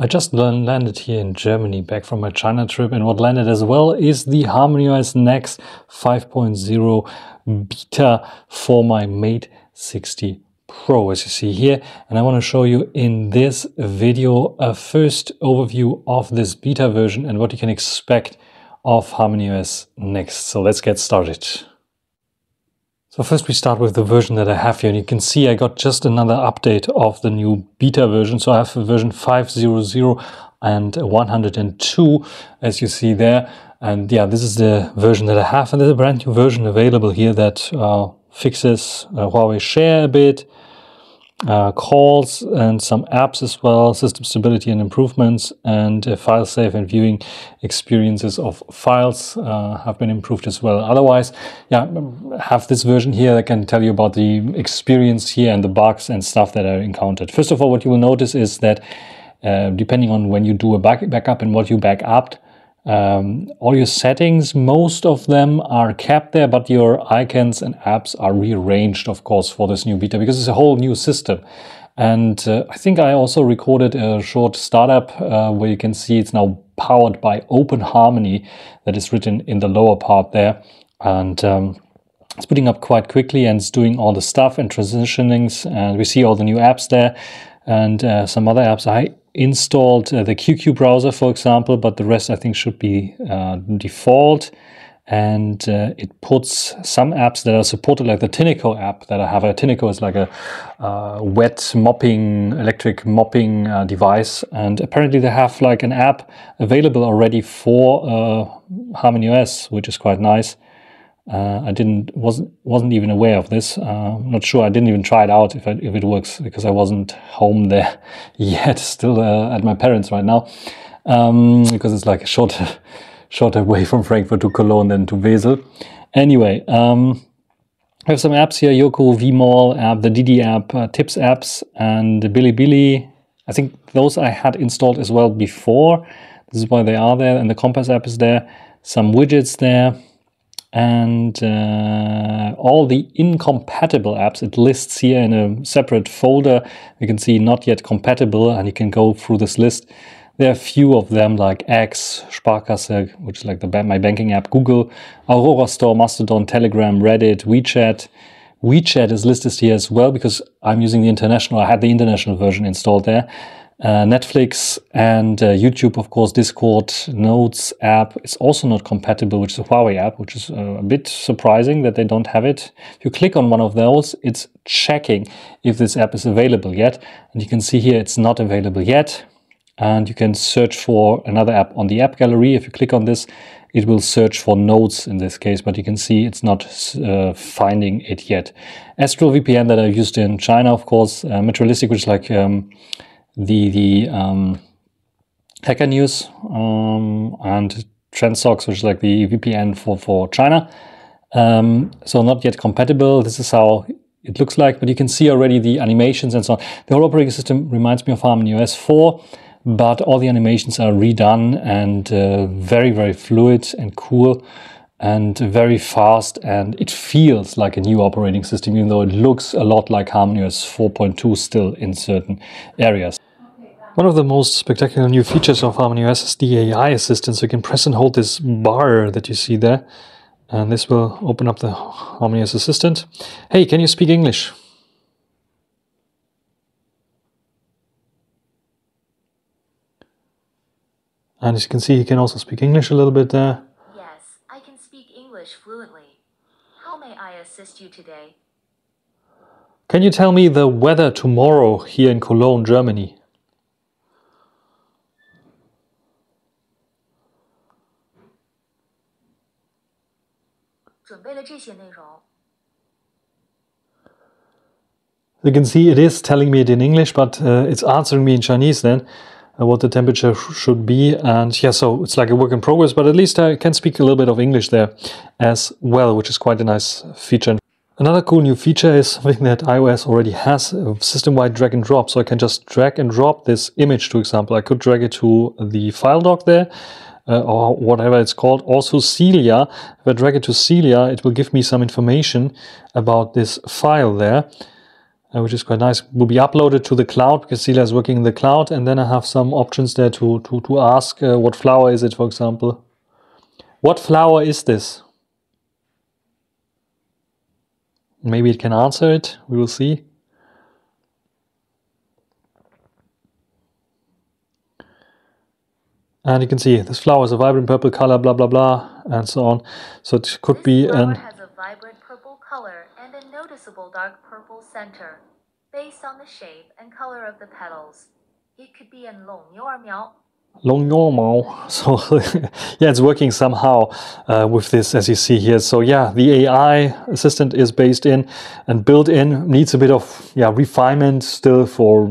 I just landed here in Germany back from my China trip, and what landed as well is the HarmonyOS Next 5.0 beta for my Mate 60 Pro, as you see here. And I want to show you in this video a first overview of this beta version and what you can expect of HarmonyOS Next. So let's get started. So first we start with the version that I have here, and you can see I got just another update of the new beta version. So I have version 5.0 and 102, as you see there. And yeah, this is the version that I have, and there's a brand new version available here that fixes Huawei Share a bit, calls and some apps as well, system stability and improvements, and file save and viewing experiences of files have been improved as well. Otherwise, yeah, I have this version here that can tell you about the experience here and the bugs and stuff that I encountered. First of all, what you will notice is that depending on when you do a backup and what you back up, all your settings, most of them are kept there, but your icons and apps are rearranged, of course, for this new beta, because it's a whole new system. And I think I also recorded a short startup where you can see it's now powered by Open Harmony, that is written in the lower part there. And it's putting up quite quickly, and it's doing all the stuff and transitionings, and we see all the new apps there and some other apps. I installed the QQ browser, for example, but the rest I think should be default. And it puts some apps that are supported, like the Tinico app that I have. Tinico is like a wet mopping, electric mopping device, and apparently they have like an app available already for HarmonyOS, which is quite nice. I wasn't even aware of this. I'm not sure. I didn't even try it out if it works, because I wasn't home there yet. Still at my parents right now, because it's like a shorter way from Frankfurt to Cologne than to Wesel. Anyway, I have some apps here: Yoko, Vmall app, the Didi app, Tips apps, and the Bilibili. I think those I had installed as well before. This is why they are there, and the Compass app is there. Some widgets there. And all the incompatible apps it lists here in a separate folder. You can see not yet compatible, and you can go through this list. There are a few of them, like X, Sparkasse, which is like my banking app, Google, Aurora Store, Mastodon, Telegram, Reddit, WeChat. WeChat is listed here as well because I'm using the international. I had the international version installed there. Netflix and YouTube, of course. Discord, Notes app is also not compatible, which is a Huawei app, which is a bit surprising that they don't have it. If you click on one of those, it's checking if this app is available yet. And you can see here it's not available yet. And you can search for another app on the app gallery. If you click on this, it will search for Notes in this case, but you can see it's not finding it yet. Astral VPN that I used in China, of course. Materialistic, which is like the Hacker News, and Trendsocks, which is like the VPN for China. So not yet compatible. This is how it looks like, but you can see already the animations and so on. The whole operating system reminds me of HarmonyOS 4, but all the animations are redone and very, very fluid and cool and very fast, and it feels like a new operating system, even though it looks a lot like HarmonyOS 4.2 still in certain areas. One of the most spectacular new features of HarmonyOS is the AI assistant. So you can press and hold this bar that you see there, and this will open up the HarmonyOS assistant. Hey, can you speak English? And as you can see, you can also speak English a little bit there. Yes, I can speak English fluently. How may I assist you today? Can you tell me the weather tomorrow here in Cologne, Germany? You can see it is telling me it in English, but it's answering me in Chinese then, what the temperature should be. And yeah, so it's like a work in progress, but at least I can speak a little bit of English there as well, which is quite a nice feature. Another cool new feature is something that iOS already has, system-wide drag and drop. So I can just drag and drop this image, for example. I could drag it to the file dock there, or whatever it's called. Also Celia, if I drag it to Celia, it will give me some information about this file there. which is quite nice. Will be uploaded to the cloud because Sila is working in the cloud, and then I have some options there to ask what flower is it, for example. What flower is this? Maybe it can answer it. We will see. And you can see this flower is a vibrant purple color, blah blah blah, and so on. So it could be This flower has a vibrant purple color and a noticeable dark purple center, based on the shape and color of the petals. It could be an 龙牛儿苗. Long normal. So yeah, it's working somehow with this, as you see here. So yeah, the AI assistant is based in and built in, needs a bit of refinement still for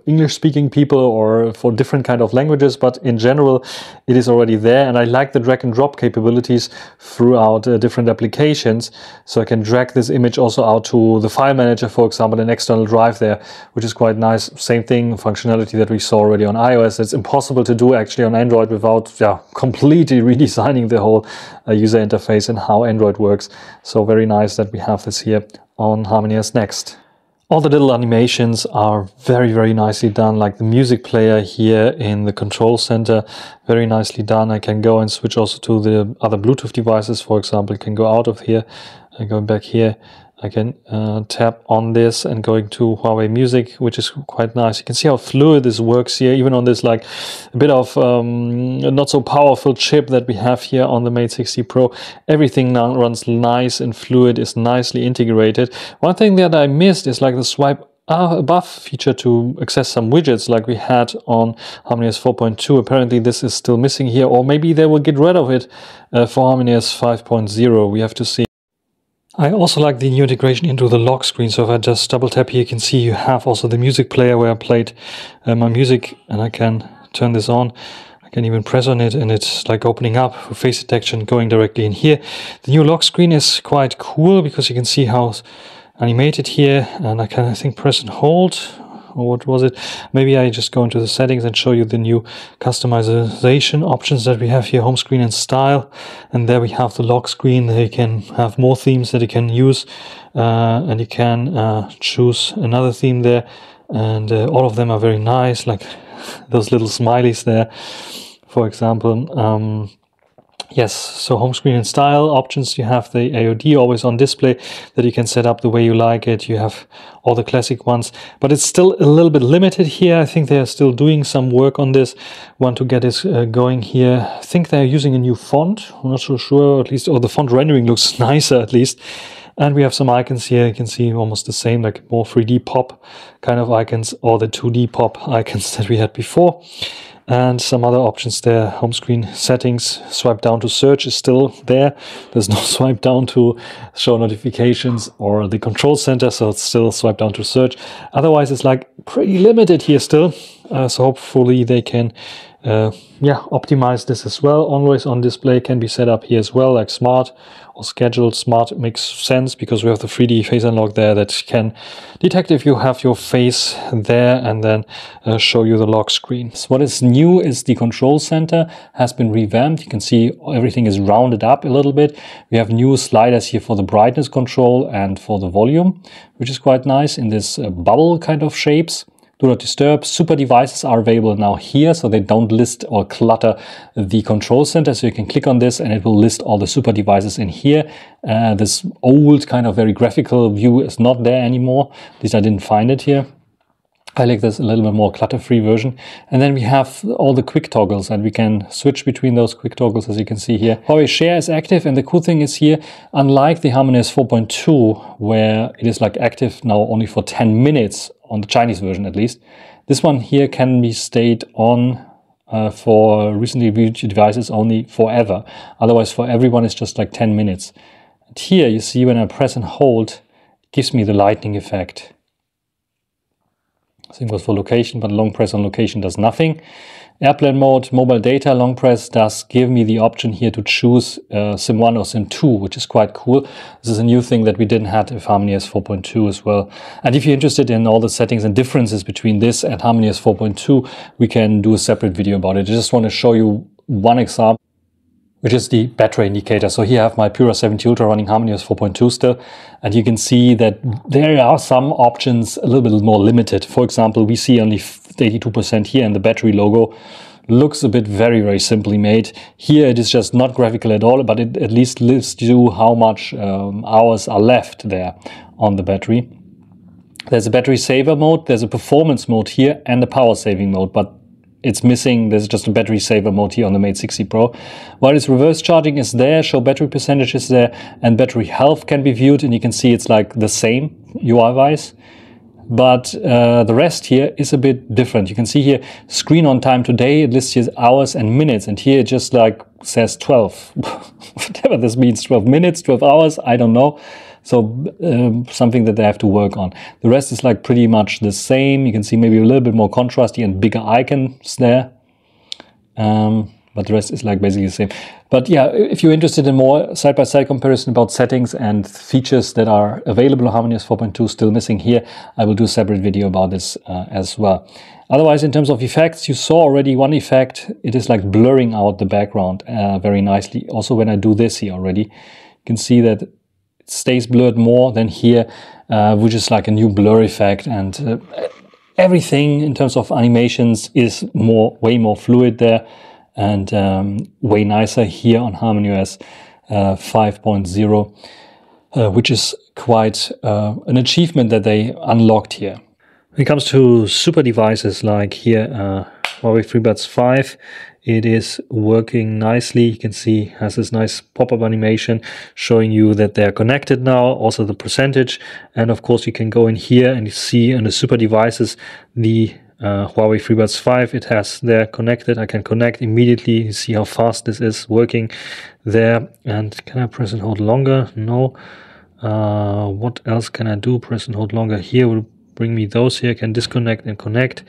English speaking people or for different kind of languages, but in general it is already there. And I like the drag and drop capabilities throughout different applications. So I can drag this image also out to the file manager, for example, an external drive there, which is quite nice. Same thing, functionality that we saw already on iOS. It's impossible to do actually on Android without completely redesigning the whole user interface and how Android works. So very nice that we have this here on HarmonyOS Next. All the little animations are very, very nicely done, like the music player here in the control center, very nicely done. I can go and switch also to the other Bluetooth devices, for example. I can go out of here and going back here. I can tap on this and going to Huawei Music, which is quite nice. You can see how fluid this works here, even on this like a bit of not so powerful chip that we have here on the Mate 60 Pro. Everything now runs nice and fluid, is nicely integrated. One thing that I missed is like the swipe above feature to access some widgets like we had on HarmonyOS 4.2. Apparently this is still missing here, or maybe they will get rid of it for HarmonyOS 5.0. We have to see. I also like the new integration into the lock screen. So if I just double tap here, you can see you have also the music player where I played my music, and I can turn this on. I can even press on it and it's like opening up for face detection, going directly in here. The new lock screen is quite cool because you can see how it's animated here, and I can, I think, press and hold. Or what was it? Maybe I just go into the settings and show you the new customization options that we have here, home screen and style. And there we have the lock screen. There you can have more themes that you can use, and you can choose another theme there. And all of them are very nice, like those little smileys there, for example. Yes, so home screen and style options. You have the AOD always on display that you can set up the way you like it. You have all the classic ones, but it's still a little bit limited here. I think they are still doing some work on this. Want to get this going here. I think they're using a new font. I'm not so sure, at least, or the font rendering looks nicer at least. And we have some icons here. You can see almost the same, like more 3D pop kind of icons, or the 2D pop icons that we had before. And some other options there. Home screen settings, swipe down to search is still there. There's no swipe down to show notifications or the control center, so it's still swipe down to search. Otherwise, it's like pretty limited here still. So hopefully they can optimize this as well. Always on display can be set up here as well, like smart or scheduled. Smart makes sense because we have the 3D face unlock there that can detect if you have your face there and then show you the lock screen. So what is new is the control center has been revamped. You can see everything is rounded up a little bit. We have new sliders here for the brightness control and for the volume, which is quite nice in this bubble kind of shapes. Do not disturb. Super devices are available now here, so they don't list or clutter the control center. So you can click on this and it will list all the super devices in here. This old kind of very graphical view is not there anymore. At least I didn't find it here. I like this a little bit more clutter-free version. And then we have all the quick toggles, and we can switch between those quick toggles, as you can see here. Huawei Share is active, and the cool thing is here, unlike the HarmonyOS 4.2, where it is like active now only for 10 minutes, on the Chinese version at least, this one here can be stayed on for recently viewed devices only forever. Otherwise, for everyone, it's just like 10 minutes. And here you see when I press and hold, it gives me the lightning effect. Same goes for location, but long press on location does nothing. Airplane mode, mobile data, long press does give me the option here to choose SIM 1 or SIM 2, which is quite cool. This is a new thing that we didn't have with HarmonyOS 4.2 as well. And if you're interested in all the settings and differences between this and HarmonyOS 4.2, we can do a separate video about it. I just want to show you one example. which is the battery indicator. So here I have my Pura 70 Ultra running HarmonyOS 4.2 still, and you can see that there are some options a little bit more limited. For example, we see only 82% here, and the battery logo looks a bit very simply made. Here it is just not graphical at all, but it at least lists you how much hours are left there on the battery. There's a battery saver mode, there's a performance mode here, and a power saving mode, but it's missing. There's just a battery saver mode here on the Mate 60 Pro. While its reverse charging is there, show battery percentage is there, and battery health can be viewed, and you can see it's like the same UI-wise. But the rest here is a bit different. You can see here, screen on time today, it lists here hours and minutes, and here it just like says 12. Whatever this means, 12 minutes, 12 hours, I don't know. So something that they have to work on. The rest is like pretty much the same. You can see maybe a little bit more contrasty and bigger icons there. But the rest is like basically the same. But yeah, if you're interested in more side-by-side comparison about settings and features that are available on HarmonyOS 4.2 still missing here, I will do a separate video about this as well. Otherwise, in terms of effects, you saw already one effect. It is like blurring out the background very nicely. Also, when I do this here already, you can see that it stays blurred more than here, which is like a new blur effect. And everything in terms of animations is way more fluid there. And way nicer here on HarmonyOS 5.0, which is quite an achievement that they unlocked here. When it comes to super devices like here, Huawei FreeBuds 5, it is working nicely. You can see it has this nice pop-up animation showing you that they are connected now, also the percentage. And of course, you can go in here and you see on the super devices the Huawei FreeBuds 5, it has there connected. I can connect immediately. You see how fast this is working there. And can I press and hold longer? No. What else can I do? Press and hold longer here will bring me those here. I can disconnect and connect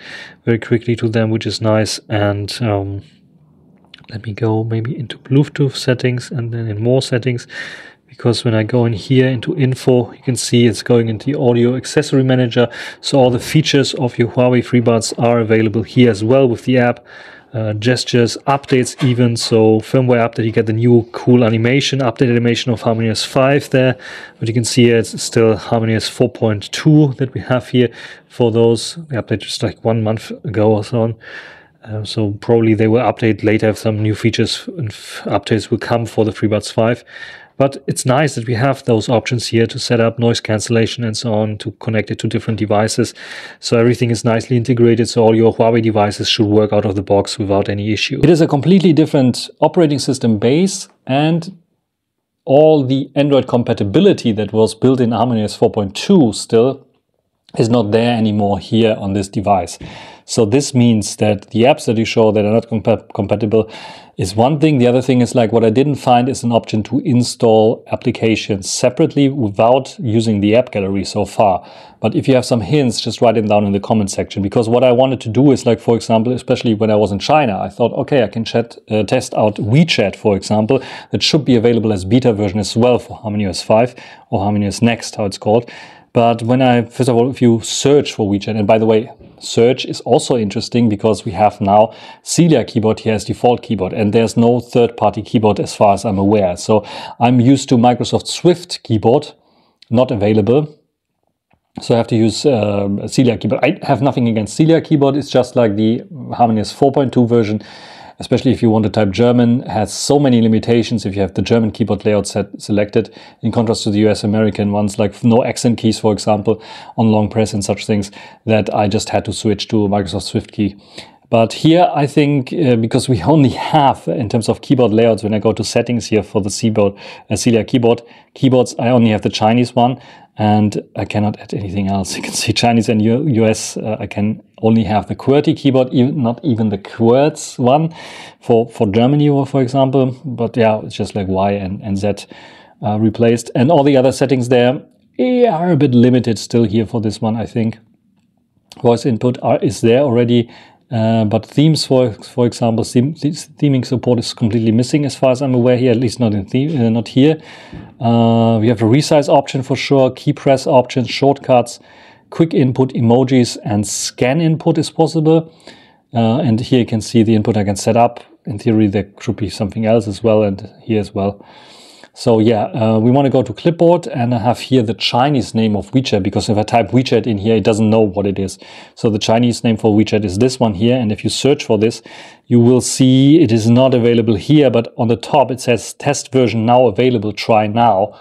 very quickly to them, which is nice. And let me go maybe into Bluetooth settings and then in more settings. Because when I go in here into info, you can see it's going into the audio accessory manager. So all the features of your Huawei FreeBuds are available here as well with the app. Gestures, updates even. So firmware update, you get the new cool animation, update animation of HarmonyOS 5 there. But you can see it's still HarmonyOS 4.2 that we have here for those. The update just like 1 month ago or so on. So probably they will update later if some new features and updates will come for the FreeBuds 5. But it's nice that we have those options here to set up noise cancellation and so on, to connect it to different devices. So everything is nicely integrated, so all your Huawei devices should work out of the box without any issue. It is a completely different operating system base, and all the Android compatibility that was built in HarmonyOS 4.2 still is not there anymore here on this device. So this means that the apps that you show that are not compatible is one thing. The other thing is, like, what I didn't find is an option to install applications separately without using the app gallery so far. But if you have some hints, just write them down in the comment section. Because what I wanted to do is, like, for example, especially when I was in China, I thought, okay, I can test out WeChat, for example. That should be available as beta version as well for HarmonyOS 5 or HarmonyOS Next, how it's called. But when first of all, if you search for WeChat, and by the way, search is also interesting because we have now Celia keyboard here as default keyboard, and there's no third-party keyboard as far as I'm aware. So I'm used to Microsoft Swift keyboard, not available. So I have to use Celia keyboard. I have nothing against Celia keyboard. It's just like the HarmonyOS 4.2 version. Especially if you want to type German, has so many limitations if you have the German keyboard layout selected, in contrast to the US American ones, like no accent keys, for example, on long press and such things, that I just had to switch to Microsoft Swift key. But here, I think, because we only have, in terms of keyboard layouts, when I go to settings here for the Celia keyboards, I only have the Chinese one, and I cannot add anything else. You can see Chinese and US, I can only have the QWERTY keyboard, not even the QWERTZ one for Germany, or for example. But yeah, it's just like Y and Z replaced. And all the other settings there are a bit limited still here for this one, I think. Voice input is there already. But themes, for example, theming support is completely missing as far as I'm aware here, at least not in not here. We have a resize option for sure, key press options, shortcuts, quick input, emojis, and scan input is possible. And here you can see the input I can set up. in theory there should be something else as well, and here as well. So yeah, we want to go to clipboard, and I have here the Chinese name of WeChat, because if I type WeChat in here, it doesn't know what it is. So the Chinese name for WeChat is this one here, and if you search for this, you will see it is not available here, but on the top it says test version now available, try now.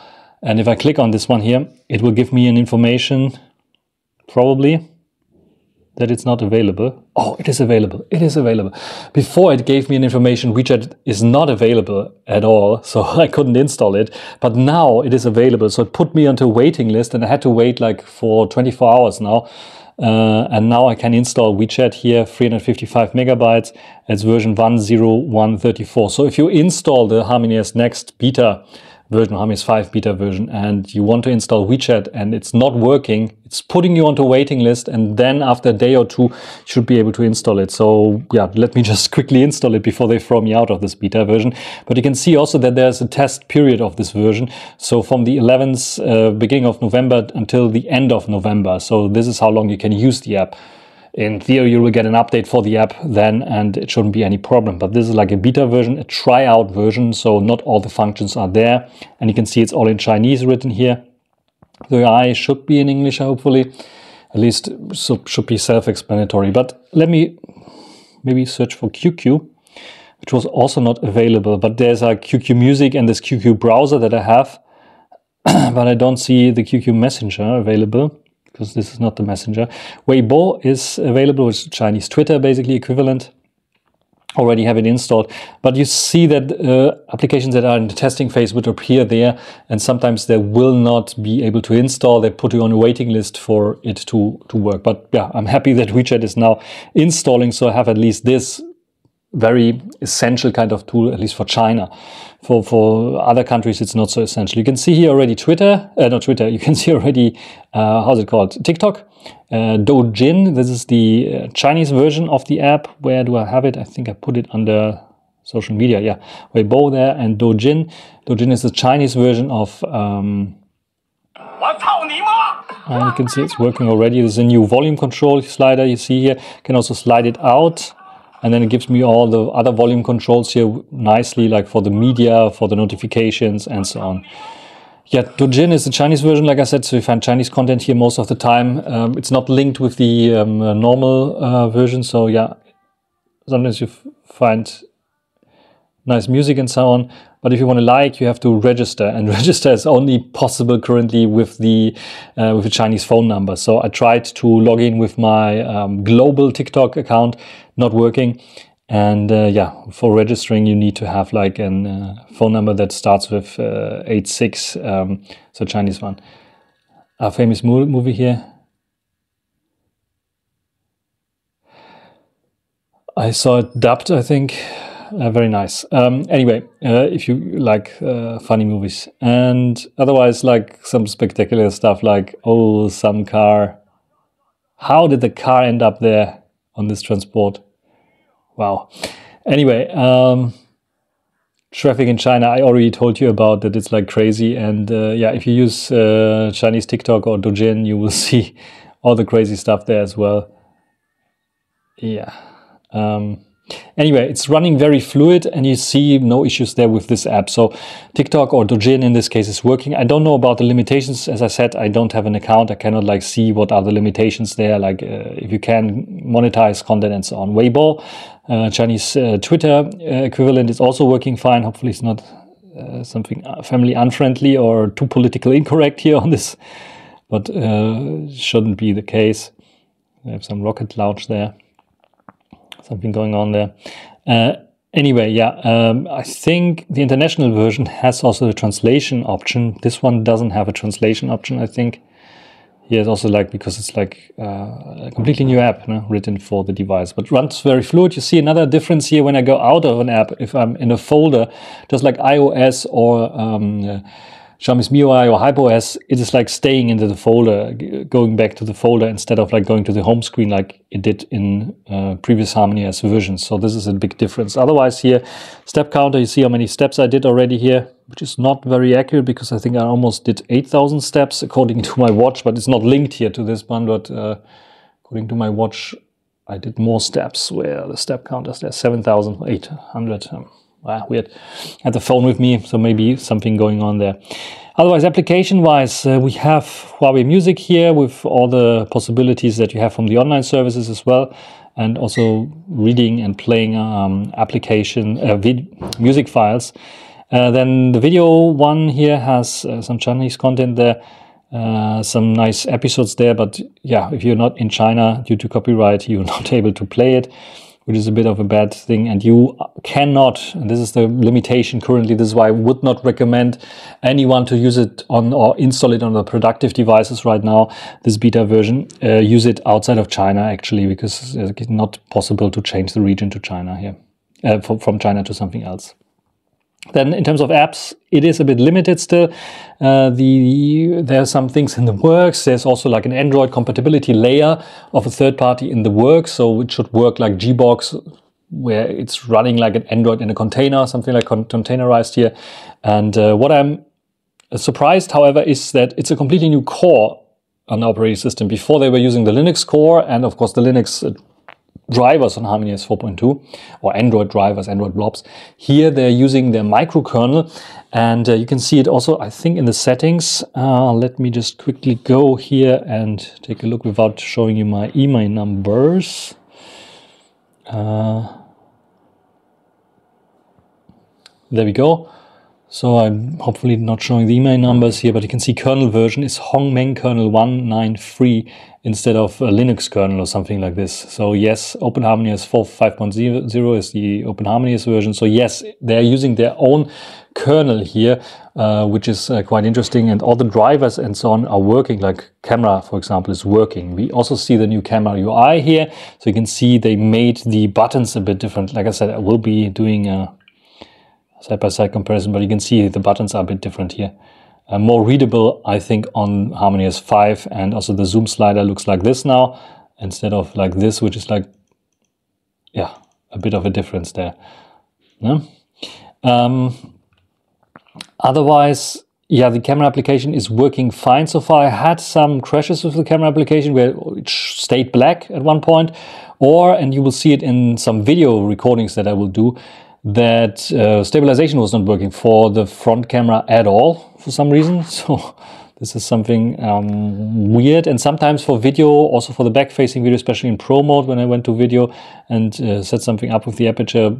And if I click on this one here, it will give me an information, probably, that it's not available. Oh, it is available. It is available. Before it gave me an information WeChat is not available at all, so I couldn't install it. But now it is available, so it put me onto a waiting list, and I had to wait like for 24 hours now. And now I can install WeChat here, 355 megabytes. It's version 1.0.1.34. So if you install the HarmonyOS Next beta version, HarmonyOS 5 beta version, and you want to install WeChat and it's not working, it's putting you onto a waiting list, and then after a day or two, you should be able to install it. So yeah, let me just quickly install it before they throw me out of this beta version. But you can see also that there's a test period of this version. So from the 11th, beginning of November until the end of November. So this is how long you can use the app. In theory, you will get an update for the app then, and it shouldn't be any problem. But this is like a beta version, a tryout version, so not all the functions are there. And you can see it's all in Chinese written here. The I should be in English, hopefully. At least so should be self-explanatory. But let me maybe search for QQ, which was also not available. But there's a QQ Music and this QQ browser that I have. But I don't see the QQ Messenger available, because this is not the Messenger. Weibo is available, which is Chinese Twitter, basically equivalent. Already have it installed. But you see that applications that are in the testing phase would appear there, and sometimes they will not be able to install. They put you on a waiting list for it to work. But yeah, I'm happy that WeChat is now installing, so I have at least this very essential kind of tool, at least for China. For other countries, it's not so essential. You can see here already not Twitter, you can see already, how's it called? TikTok. Douyin, this is the Chinese version of the app. Where do I have it? I think I put it under social media. Yeah, Weibo there, and Douyin. Douyin is the Chinese version of... and you can see it's working already. There's a new volume control slider you see here. You can also slide it out. And then it gives me all the other volume controls here nicely, like for the media, for the notifications, and so on. Yeah, Douyin is the Chinese version, like I said, so you find Chinese content here most of the time. It's not linked with the normal version, so yeah, sometimes you find nice music and so on. But if you want to like, you have to register, and register is only possible currently with the Chinese phone number. So I tried to log in with my global TikTok account, not working. And yeah, for registering, you need to have like a phone number that starts with 86, so Chinese one. A famous movie here. I saw it dubbed, I think. Very nice. Anyway, if you like funny movies, and otherwise like some spectacular stuff like, oh, some car. How did the car end up there on this transport? Wow. Anyway, traffic in China, I already told you about that. It's like crazy. And yeah, if you use Chinese TikTok or Douyin, you will see all the crazy stuff there as well. Yeah. Anyway, it's running very fluid, and you see no issues there with this app. So TikTok or Douyin in this case is working. I don't know about the limitations. As I said, I don't have an account. I cannot like see what are the limitations there, like if you can monetize content and so on. Weibo, Chinese Twitter equivalent, is also working fine. Hopefully it's not something family unfriendly or too politically incorrect here on this, but shouldn't be the case. I have some rocket launch there. Something going on there. Anyway, yeah, I think the international version has also a translation option. This one doesn't have a translation option, I think. Here it's also like, because it's like a completely new app, written for the device, but runs very fluid. You see another difference here when I go out of an app, if I'm in a folder, just like iOS or Xiaomi's MIUI or HyperOS, it is like staying into the folder, going back to the folder instead of like going to the home screen like it did in previous HarmonyOS versions. So this is a big difference. Otherwise here, step counter, you see how many steps I did already here, which is not very accurate because I think I almost did 8,000 steps according to my watch, but it's not linked here to this one. But according to my watch, I did more steps. Where the step count is there, 7,800. Weird. I had the phone with me, so maybe something going on there. Otherwise, application-wise, we have Huawei Music here with all the possibilities that you have from the online services as well, and also reading and playing music files. Then the video one here has some Chinese content there, some nice episodes there, but yeah, if you're not in China due to copyright, you're not able to play it, which is a bit of a bad thing, and you cannot, and this is the limitation currently, this is why I would not recommend anyone to use it on or install it on the productive devices right now, this beta version. Use it outside of China actually, because it's not possible to change the region to China here, from China to something else. Then in terms of apps, it is a bit limited still. There are some things in the works. There's also like an Android compatibility layer of a third party in the works. So it should work like Gbox, where it's running like an Android in a container, something like containerized here. And what I'm surprised, however, is that it's a completely new core on the operating system. Before they were using the Linux core and of course the Linux drivers on HarmonyOS 4.2 or Android drivers, Android blobs. Here they're using their microkernel, and you can see it also, I think, in the settings. Let me just quickly go here and take a look without showing you my email numbers. There we go. So I'm hopefully not showing the email numbers here, but you can see kernel version is Hongmeng kernel 193 instead of a Linux kernel or something like this. So yes, OpenHarmonyOS 5.0 is the OpenHarmonyOS version. So yes, they're using their own kernel here, which is quite interesting. And all the drivers and so on are working, like camera, for example, is working. We also see the new camera UI here. So you can see they made the buttons a bit different. Like I said, I will be doing a side-by-side comparison, but you can see the buttons are a bit different here. More readable, I think, on HarmonyOS 5, and also the zoom slider looks like this now, instead of like this, which is like, yeah, a bit of a difference there. Yeah? Otherwise, yeah, the camera application is working fine so far. I had some crashes with the camera application where it stayed black at one point, and you will see it in some video recordings that I will do, that stabilization was not working for the front camera at all for some reason. So this is something weird. And sometimes for video, also for the back-facing video, especially in Pro mode, when I went to video and set something up with the aperture,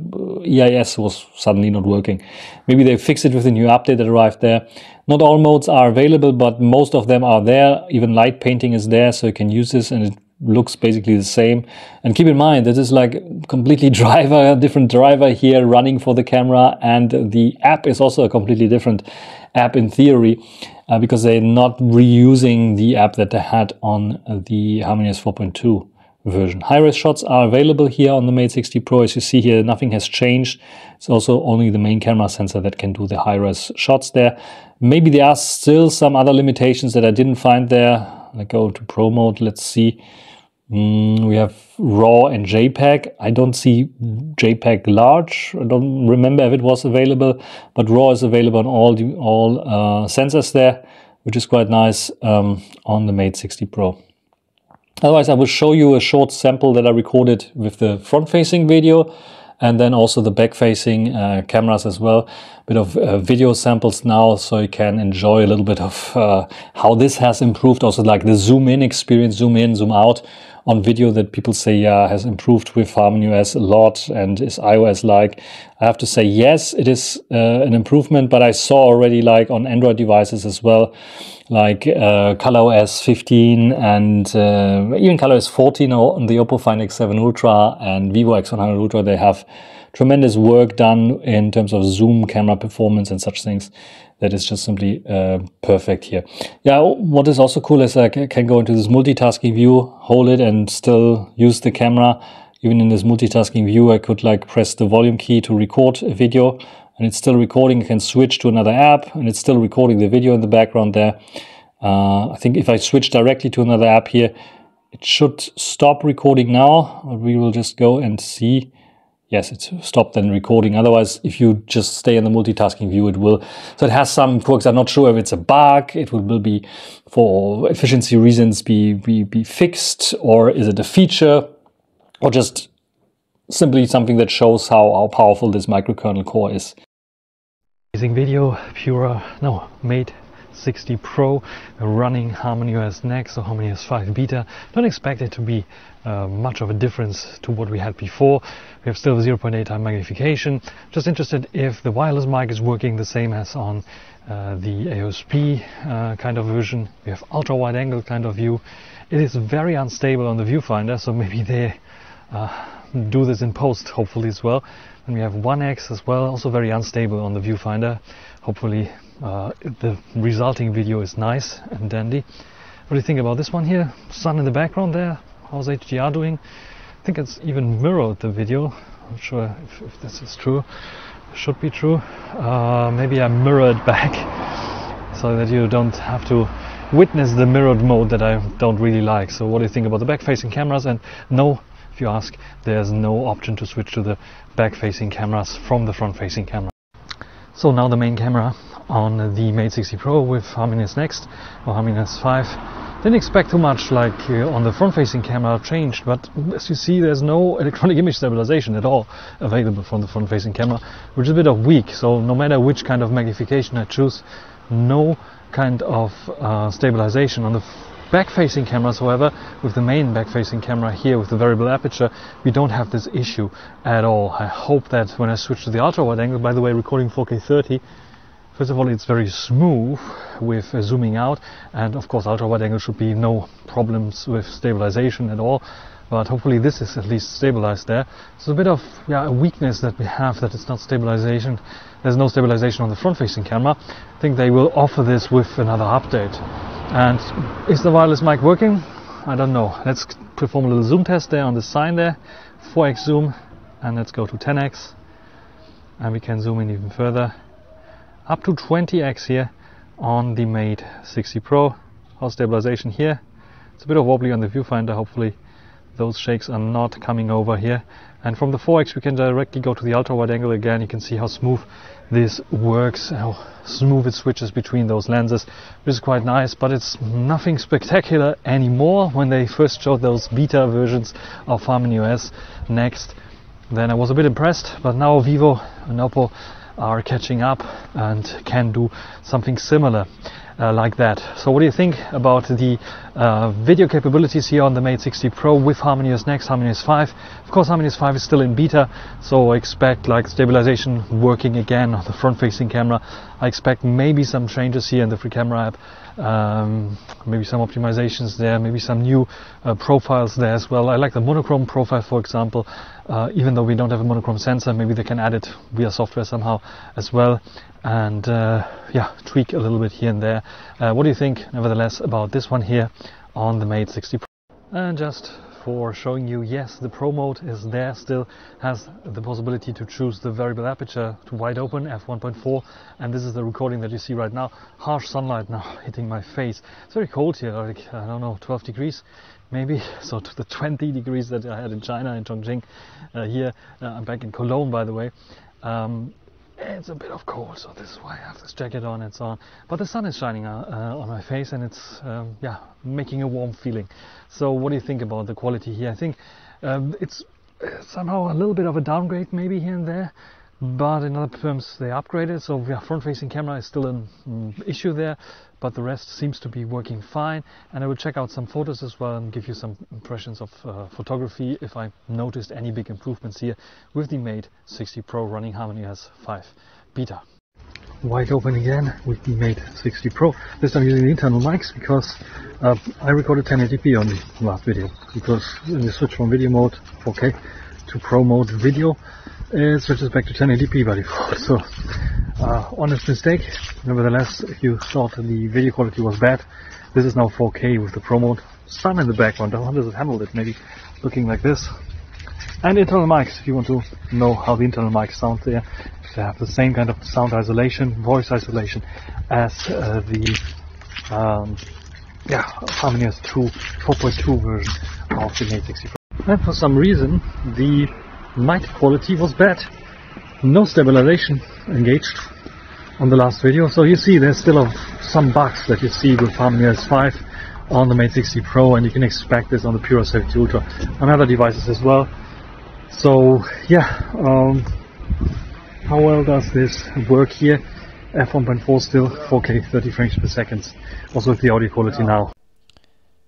EIS was suddenly not working. Maybe they fixed it with the new update that arrived there. Not all modes are available, but most of them are there. Even light painting is there, so you can use this, and it looks basically the same. And keep in mind, this is like completely different driver here running for the camera, and the app is also a completely different app in theory, because they're not reusing the app that they had on the HarmonyOS 4.2 version. High-res shots are available here on the Mate 60 Pro. As you see here, nothing has changed. It's also only the main camera sensor that can do the high-res shots there. Maybe there are still some other limitations that I didn't find there. I go to Pro mode, let's see. We have RAW and JPEG. I don't see JPEG large. I don't remember if it was available, but RAW is available on all sensors there, which is quite nice on the Mate 60 Pro. Otherwise, I will show you a short sample that I recorded with the front-facing video, and then also the back-facing cameras as well. A bit of video samples now, so you can enjoy a little bit of how this has improved. Also like the zoom-in experience, zoom in, zoom out on video that people say, yeah, has improved with HarmonyOS a lot and is iOS-like. I have to say, yes, it is an improvement, but I saw already like on Android devices as well, like ColorOS 15 and even ColorOS 14 on the Oppo Find X7 Ultra and Vivo X100 Ultra. They have tremendous work done in terms of zoom, camera performance and such things. That is just simply perfect here. Yeah, what is also cool is I can go into this multitasking view, hold it and still use the camera. Even in this multitasking view, I could like press the volume key to record a video and it's still recording. I can switch to another app and it's still recording the video in the background there. I think if I switch directly to another app here, it should stop recording now. We will just go and see. Yes, it's stopped then recording. Otherwise, if you just stay in the multitasking view, it will. So it has some quirks. I'm not sure if it's a bug. It will be, for efficiency reasons, be fixed, or is it a feature? or just simply something that shows how powerful this microkernel core is. Amazing video, Mate 60 Pro running HarmonyOS Next or HarmonyOS 5 Beta. Don't expect it to be much of a difference to what we had before. We have still 0.8 time magnification. Just interested if the wireless mic is working the same as on the AOSP kind of version. We have ultra wide angle kind of view. It is very unstable on the viewfinder, so maybe they do this in post hopefully as well. And we have 1x as well, also very unstable on the viewfinder. Hopefully the resulting video is nice and dandy. What do you think about this one here? Sun in the background there. How's HDR doing? I think it's even mirrored the video. I'm not sure if this is true. It should be true. Maybe I mirrored back so that you don't have to witness the mirrored mode that I don't really like. So what do you think about the back-facing cameras? And no, if you ask, there's no option to switch to the back-facing cameras from the front-facing camera. So now the main camera on the Mate 60 Pro with HarmonyOS Next or HarmonyOS 5. Didn't expect too much like on the front-facing camera changed, but as you see there's no electronic image stabilization at all available from the front-facing camera, which is a bit of weak. So no matter which kind of magnification I choose, no kind of stabilization. On the back-facing cameras, however, with the main back-facing camera here with the variable aperture, we don't have this issue at all. I hope that when I switch to the ultra-wide angle, by the way, recording 4K 30, first of all, it's very smooth with zooming out, and of course ultra-wide angle should be no problems with stabilization at all, but hopefully this is at least stabilized there. So a bit of a weakness that we have, that it's not stabilization. There's no stabilization on the front-facing camera. I think they will offer this with another update. And is the wireless mic working? I don't know. Let's perform a little zoom test there on the sign there. 4x zoom, and let's go to 10x, and we can zoom in even further. Up to 20x here on the Mate 60 Pro. How's stabilization here? It's a bit of wobbly on the viewfinder. Hopefully those shakes are not coming over here. And from the 4x we can directly go to the ultra wide angle again. You can see how smooth this works, how smooth it switches between those lenses, which is quite nice, but it's nothing spectacular anymore. When they first showed those beta versions of HarmonyOS Next, then I was a bit impressed, but now Vivo and Oppo are catching up and can do something similar like that. So what do you think about the video capabilities here on the Mate 60 Pro with HarmonyOS Next, HarmonyOS 5? Of course, HarmonyOS 5 is still in beta, so I expect like stabilization working again on the front-facing camera. I expect maybe some changes here in the free camera app, maybe some optimizations there, maybe some new profiles there as well. I like the monochrome profile, for example. Even though we don't have a monochrome sensor, maybe they can add it via software somehow as well, and tweak a little bit here and there. What do you think nevertheless about this one here on the Mate 60 Pro? And just for showing you, yes, the Pro mode is there, still has the possibility to choose the variable aperture to wide open, f1.4, and this is the recording that you see right now. Harsh sunlight now hitting my face. It's very cold here, like, I don't know, 12 degrees maybe, so to the 20 degrees that I had in China, in Chongqing. Here I'm back in Cologne, by the way. It's a bit of cold, so this is why I have this jacket on and so on. But the sun is shining on my face, and it's making a warm feeling. So what do you think about the quality here? I think it's somehow a little bit of a downgrade maybe here and there, but in other terms they upgraded. So front-facing camera is still an issue there, but the rest seems to be working fine. And I will check out some photos as well and give you some impressions of photography if I noticed any big improvements here with the Mate 60 Pro running HarmonyOS 5 Beta. Wide open again with the Mate 60 Pro. This time using the internal mics because I recorded 1080p on the last video, because when you switch from video mode 4K to Pro mode video, it switches back to 1080p by default. So honest mistake. Nevertheless, if you thought the video quality was bad, this is now 4K with the Pro mode. Sun in the background, how does it handle it? Maybe looking like this. And internal mics, if you want to know how the internal mics sound there. They have the same kind of sound isolation, voice isolation as the HarmonyOS 4.2 version of the Mate 60 Pro. And for some reason the mic quality was bad. No stabilization engaged on the last video. So you see there's still some bugs that you see with HarmonyOS 5 on the Mate 60 Pro, and you can expect this on the Pure 70 Ultra on other devices as well. So yeah, how well does this work here? f1.4 still 4K 30 frames per second, also with the audio quality now.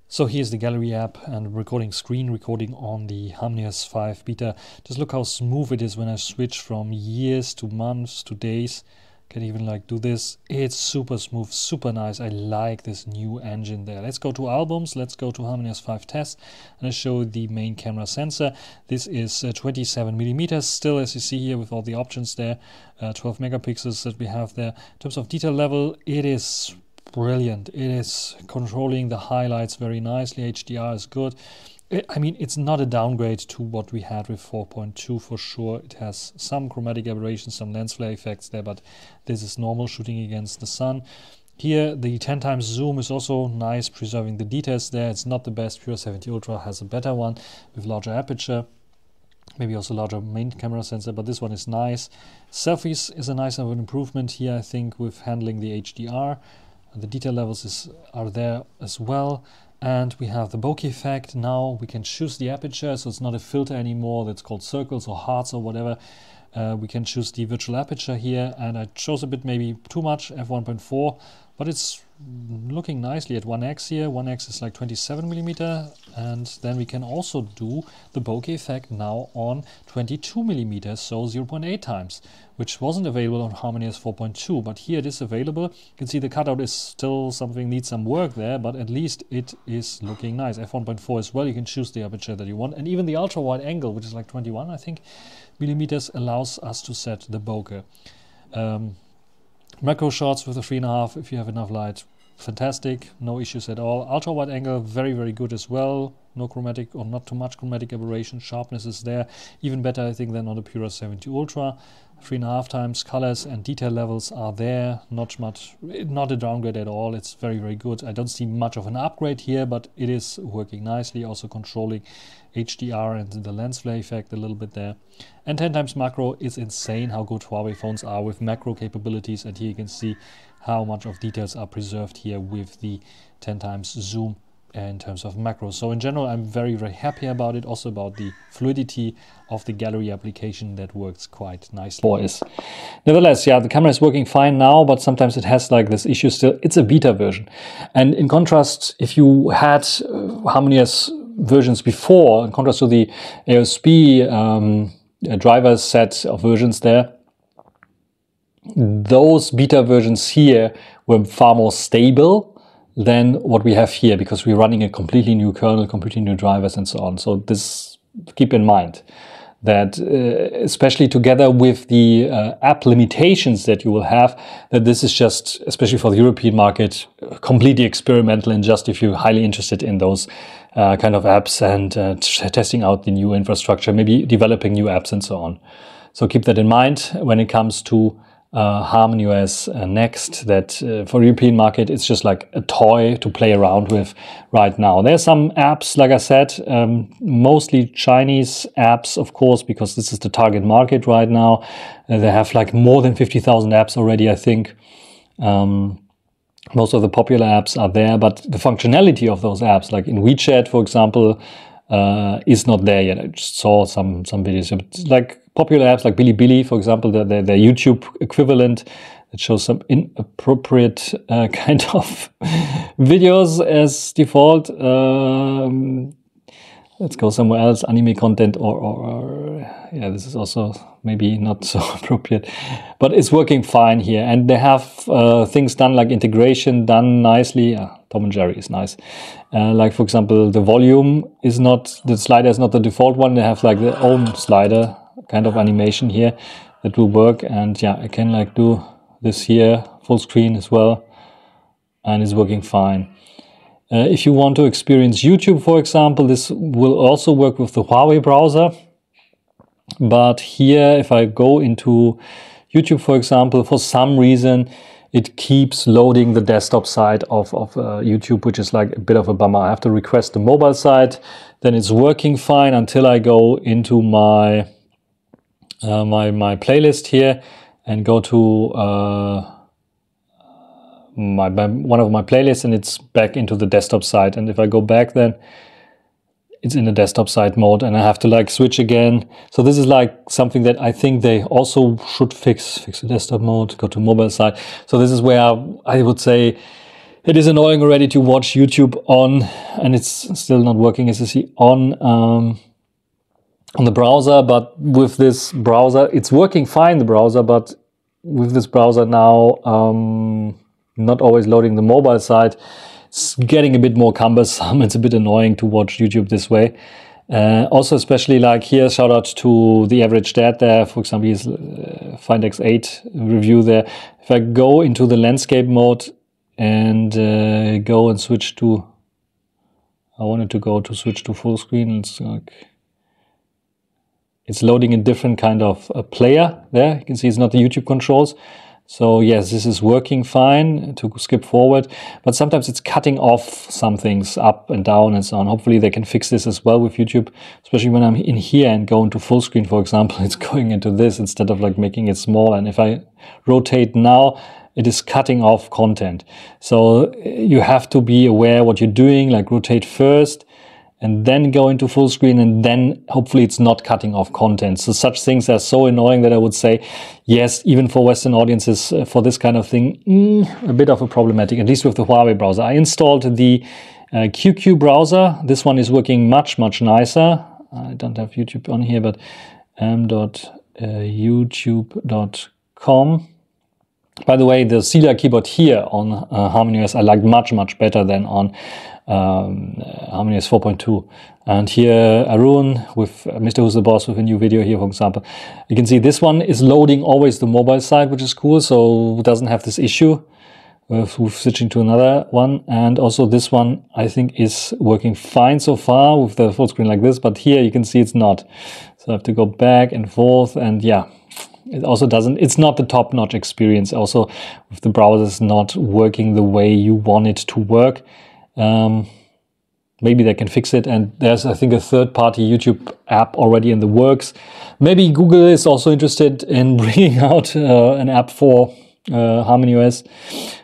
So here's the gallery app and recording screen recording on the HarmonyOS 5 beta. Just look how smooth it is when I switch from years to months to days. Can even like do this. It's super smooth, super nice. I like this new engine there. Let's go to albums. Let's go to HarmonyOS 5 test, and I show the main camera sensor. This is 27 millimeters still, as you see here, with all the options there. 12 megapixels that we have there. In terms of detail level, it is brilliant. It is controlling the highlights very nicely. HDR is good. I mean, it's not a downgrade to what we had with 4.2 for sure. It has some chromatic aberrations, some lens flare effects there, but this is normal shooting against the sun. Here, the 10 times zoom is also nice, preserving the details there. It's not the best. Pure 70 Ultra has a better one with larger aperture, maybe also larger main camera sensor, but this one is nice. Selfies is a nice of an improvement here, I think, with handling the HDR. The detail levels are there as well. And we have the bokeh effect. Now we can choose the aperture, so it's not a filter anymore that's called circles or hearts or whatever. We can choose the virtual aperture here, and I chose a bit maybe too much, f1.4, but it's looking nicely at 1x here. 1x is like 27 millimeter, and then we can also do the bokeh effect now on 22 millimeters, so 0.8 times, which wasn't available on HarmonyOS 4.2, but here it is available. You can see the cutout is still something, needs some work there, but at least it is looking nice. f1.4 as well, you can choose the aperture that you want, and even the ultra wide angle, which is like 21, I think, millimeters, allows us to set the bokeh. Macro shots with a 3.5 if you have enough light, fantastic, no issues at all. Ultra wide angle, very, very good as well. No chromatic or not too much chromatic aberration. Sharpness is there, even better I think than on the Pure 70 Ultra. 3.5 times colors and detail levels are there. Not a downgrade at all. It's very, very good. I don't see much of an upgrade here, but it is working nicely. Also controlling HDR and the lens flare effect a little bit there. And 10 times macro is insane how good Huawei phones are with macro capabilities. And here you can see how much of details are preserved here with the 10 times zoom in terms of macro. So in general, I'm very, very happy about it. Also about the fluidity of the gallery application that works quite nicely. Nevertheless, yeah, the camera is working fine now, but sometimes it has like this issue still. It's a beta version. And in contrast, if you had HarmonyOS versions before, in contrast to the AOSP driver set of versions there, those beta versions here were far more stable than what we have here, because we're running a completely new kernel, completely new drivers and so on. So this, keep in mind that especially together with the app limitations that you will have, that this is just, especially for the European market, completely experimental, and just if you're highly interested in those kind of apps and testing out the new infrastructure, maybe developing new apps and so on. So keep that in mind when it comes to HarmonyOS Next, that for the European market, it's just like a toy to play around with right now. There's some apps, like I said, mostly Chinese apps, of course, because this is the target market right now. They have like more than 50,000 apps already, I think. Most of the popular apps are there, but the functionality of those apps, like in WeChat, for example, is not there yet. I just saw some videos. It's like popular apps like Bilibili, for example, their YouTube equivalent that shows some inappropriate kind of videos as default. Let's go somewhere else. Anime content or yeah, this is also maybe not so appropriate, but it's working fine here. And they have things done like integration done nicely. Tom and Jerry is nice. Like for example, the volume is not, the slider is not the default one. They have like their own slider kind of animation here that will work. And yeah, I can like do this here full screen as well, and it's working fine. If you want to experience YouTube, for example, this will also work with the Huawei browser. But here, if I go into YouTube, for example, for some reason, it keeps loading the desktop side of YouTube, which is like a bit of a bummer. I have to request the mobile side, then it's working fine until I go into my my playlist here and go to one of my playlists, and it's back into the desktop side. And if I go back, then it's in the desktop side mode, and I have to like switch again. So this is like something that I think they also should fix the desktop mode, go to mobile side. So this is where I would say it is annoying already to watch YouTube on, and it's still not working, as you see, on the browser. But with this browser, it's working fine, the browser, but with this browser now, not always loading the mobile side, it's getting a bit more cumbersome. It's a bit annoying to watch YouTube this way. Also, especially like here, shout out to the average dad there, for example, his Find X8 review there. If I go into the landscape mode and go and switch to, I wanted to go to switch to full screen. It's like, it's loading a different kind of a player there. You can see it's not the YouTube controls. So yes, this is working fine to skip forward, but sometimes it's cutting off some things up and down and so on. Hopefully they can fix this as well with YouTube, especially when I'm in here and go into full screen, for example, it's going into this instead of like making it small. And if I rotate now, it is cutting off content. So you have to be aware what you're doing, like rotate first and then go into full screen, and then hopefully it's not cutting off content. So such things are so annoying that I would say, yes, even for Western audiences, for this kind of thing, a bit of a problematic, at least with the Huawei browser. I installed the QQ browser. This one is working much, much nicer. I don't have YouTube on here, but m.youtube.com. By the way, the Sila keyboard here on HarmonyOS I like much, much better than on HarmonyOS 4.2. And here Arun with Mr. Who's the Boss with a new video here, for example. You can see this one is loading always the mobile side, which is cool, so it doesn't have this issue with switching to another one. And also this one I think is working fine so far with the full screen like this, but here you can see it's not. So I have to go back and forth, and yeah. It also doesn't, it's not the top-notch experience. Also, with the browsers not working the way you want it to work. Maybe they can fix it. And there's, I think, a third-party YouTube app already in the works. Maybe Google is also interested in bringing out an app for HarmonyOS.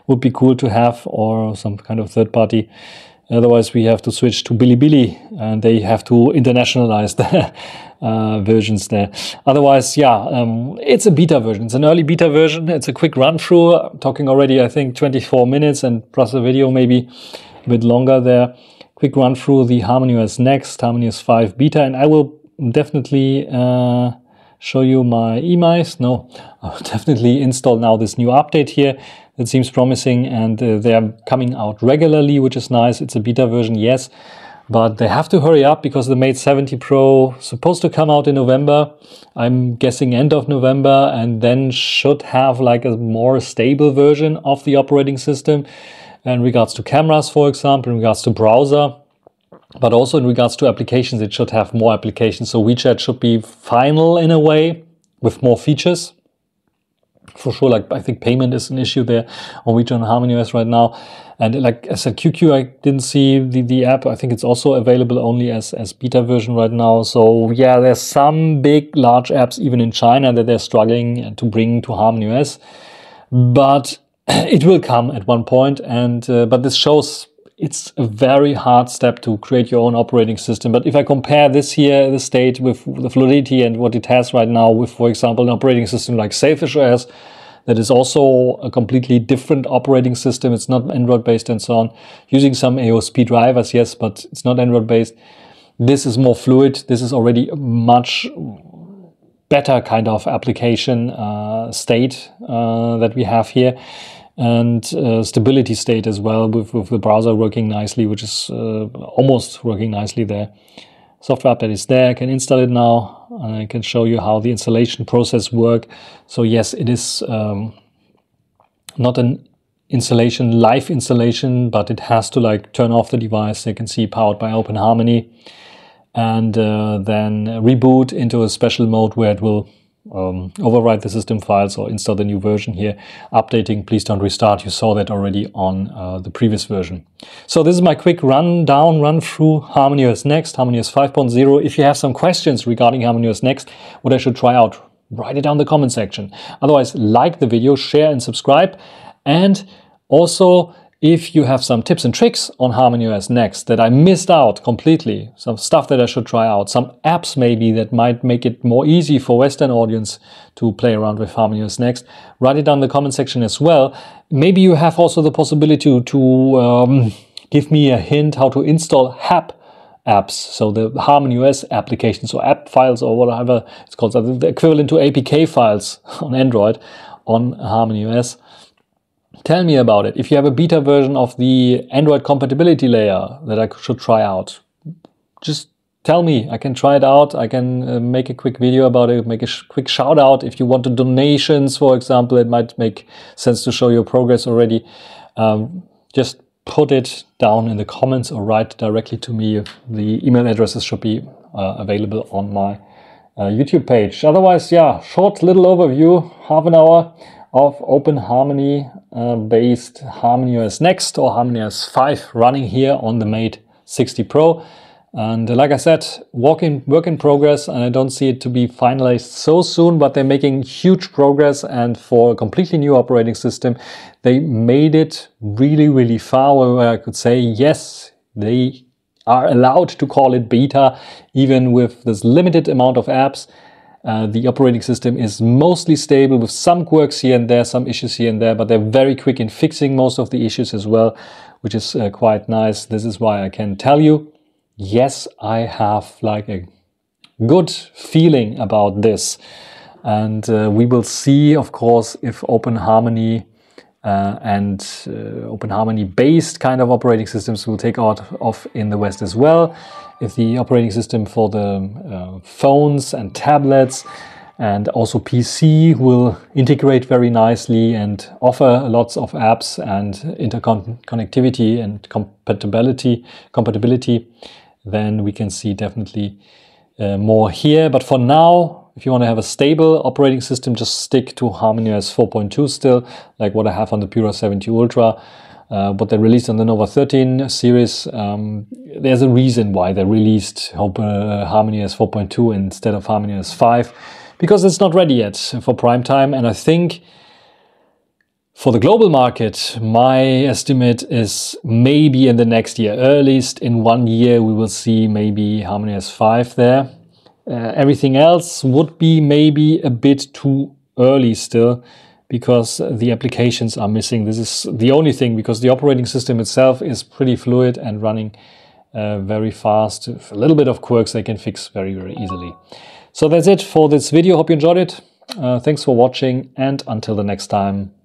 Would be cool to have, or some kind of third-party. Otherwise, we have to switch to Bilibili, and they have to internationalize the versions there. Otherwise, yeah, it's a beta version. It's an early beta version. It's a quick run through. I'm talking already, I think, 24 minutes and plus a video, maybe a bit longer there. Quick run through the HarmonyOS Next, HarmonyOS 5 beta, and I will definitely show you my emice. No, I'll definitely install now this new update here. It seems promising, and they are coming out regularly, which is nice. It's a beta version, yes, but they have to hurry up because the Mate 70 Pro is supposed to come out in November. I'm guessing end of November, and then should have like a more stable version of the operating system in regards to cameras, for example, in regards to browser, but also in regards to applications. It should have more applications. So WeChat should be final in a way with more features. For sure, like I think payment is an issue there on WeChat and HarmonyOS right now. And like I said, QQ, I didn't see the app. I think it's also available only as beta version right now. So yeah, there's some big, large apps even in China that they're struggling to bring to HarmonyOS. But it will come at one point. And but this shows it's a very hard step to create your own operating system. But if I compare this here, the state with the fluidity and what it has right now with, for example, an operating system like SafishOS, that is also a completely different operating system. It's not Android-based and so on. Using some AOSP drivers, yes, but it's not Android-based. This is more fluid. This is already a much better kind of application state that we have here. And stability state as well with the browser working nicely, which is almost working nicely there. Software update is there. I can install it now, and I can show you how the installation process works. So yes, it is not an installation, live installation, but it has to like turn off the device. You can see powered by OpenHarmony, and then reboot into a special mode where it will overwrite the system files or install the new version here. Updating, please don't restart. You saw that already on the previous version. So this is my quick run through HarmonyOS Next, HarmonyOS 5.0. If you have some questions regarding HarmonyOS Next, what I should try out, write it down in the comment section. Otherwise, like the video, share and subscribe. And Also, if you have some tips and tricks on HarmonyOS Next that I missed out completely, some stuff that I should try out, some apps maybe that might make it more easy for Western audience to play around with HarmonyOS Next, write it down in the comment section as well. Maybe you have also the possibility to give me a hint how to install apps, so the HarmonyOS applications or app files or whatever it's called, so the equivalent to APK files on Android on HarmonyOS. Tell me about it. If you have a beta version of the Android compatibility layer that I should try out, just tell me. I can try it out. I can make a quick video about it, make a quick shout out. If you want the donations, for example, it might make sense to show your progress already. Just put it down in the comments or write directly to me. The email addresses should be available on my YouTube page. Otherwise, yeah, short little overview, half an hour of Open Harmony based HarmonyOS Next or HarmonyOS 5 running here on the Mate 60 Pro. And like I said, work in progress, and I don't see it to be finalized so soon, but they're making huge progress, and for a completely new operating system, they made it really, really far where I could say, yes, they are allowed to call it beta, even with this limited amount of apps. The operating system is mostly stable with some quirks here and there, some issues here and there, but they're very quick in fixing most of the issues as well, which is quite nice. This is why I can tell you, yes, I have like a good feeling about this. And we will see, of course, if Open Harmony and Open Harmony based kind of operating systems will take off in the West as well. If the operating system for the phones and tablets and also PC will integrate very nicely and offer lots of apps and interconnectivity and compatibility, then we can see definitely more here. But for now, if you want to have a stable operating system, just stick to HarmonyOS 4.2 still, like what I have on the Pura 70 Ultra. What they released on the Nova 13 series, there's a reason why they released HarmonyOS 4.2 instead of HarmonyOS 5, because it's not ready yet for prime time. And I think for the global market, my estimate is maybe in the next year, earliest in 1 year, we will see maybe HarmonyOS 5 there. Everything else would be maybe a bit too early still, because the applications are missing. This is the only thing, because the operating system itself is pretty fluid and running very fast. With a little bit of quirks they can fix very, very easily. So that's it for this video. Hope you enjoyed it. Thanks for watching, and until the next time.